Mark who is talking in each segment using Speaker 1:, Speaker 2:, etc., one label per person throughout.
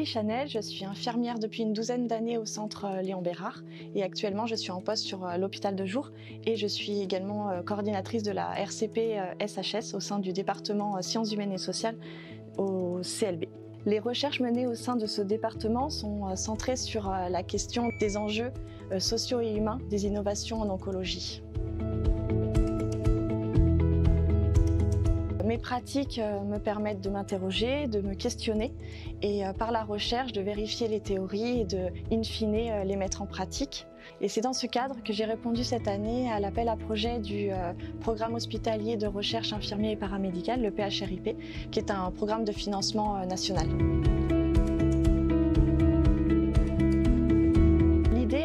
Speaker 1: Chanel, je suis infirmière depuis une douzaine d'années au centre Léon Bérard et actuellement je suis en poste sur l'hôpital de jour et je suis également coordinatrice de la RCP SHS au sein du département sciences humaines et sociales au CLB. Les recherches menées au sein de ce département sont centrées sur la question des enjeux sociaux et humains des innovations en oncologie. Mes pratiques me permettent de m'interroger, de me questionner et par la recherche de vérifier les théories et de, in fine, les mettre en pratique. Et c'est dans ce cadre que j'ai répondu cette année à l'appel à projet du programme hospitalier de recherche infirmier et paramédicale, le PHRIP, qui est un programme de financement national.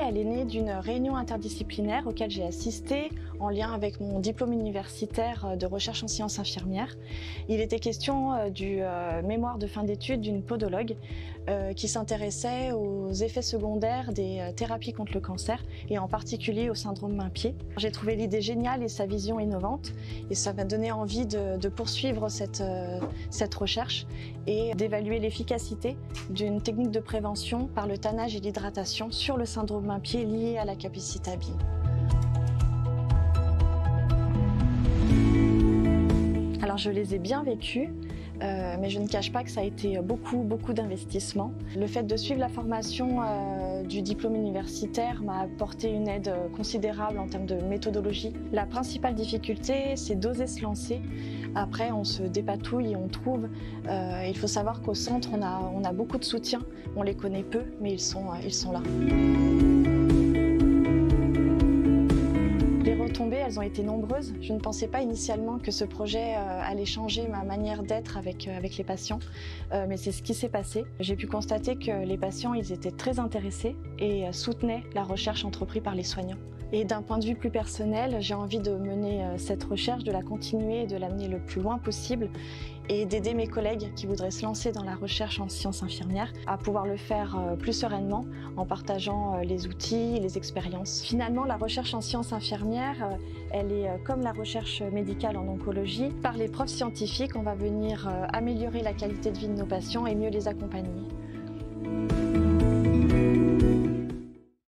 Speaker 1: Elle est née d'une réunion interdisciplinaire auquel j'ai assisté en lien avec mon diplôme universitaire de recherche en sciences infirmières. Il était question du mémoire de fin d'études d'une podologue qui s'intéressait aux effets secondaires des thérapies contre le cancer et en particulier au syndrome main-pied. J'ai trouvé l'idée géniale et sa vision innovante et ça m'a donné envie de poursuivre cette recherche et d'évaluer l'efficacité d'une technique de prévention par le tannage et l'hydratation sur le syndrome main-pied lié à la capicitabine. Alors je les ai bien vécus, mais je ne cache pas que ça a été beaucoup d'investissement. Le fait de suivre la formation du diplôme universitaire m'a apporté une aide considérable en termes de méthodologie. La principale difficulté, c'est d'oser se lancer. Après, on se dépatouille et on trouve. Il faut savoir qu'au centre, on a beaucoup de soutien. On les connaît peu, mais ils sont là. Les retombées, elles ont été nombreuses. Je ne pensais pas initialement que ce projet allait changer ma manière d'être avec les patients, mais c'est ce qui s'est passé. J'ai pu constater que les patients, ils étaient très intéressés et soutenaient la recherche entreprise par les soignants. Et d'un point de vue plus personnel, j'ai envie de mener cette recherche, de la continuer et de l'amener le plus loin possible et d'aider mes collègues qui voudraient se lancer dans la recherche en sciences infirmières à pouvoir le faire plus sereinement en partageant les outils, les expériences. Finalement, la recherche en sciences infirmières, elle est comme la recherche médicale en oncologie. Par les preuves scientifiques, on va venir améliorer la qualité de vie de nos patients et mieux les accompagner.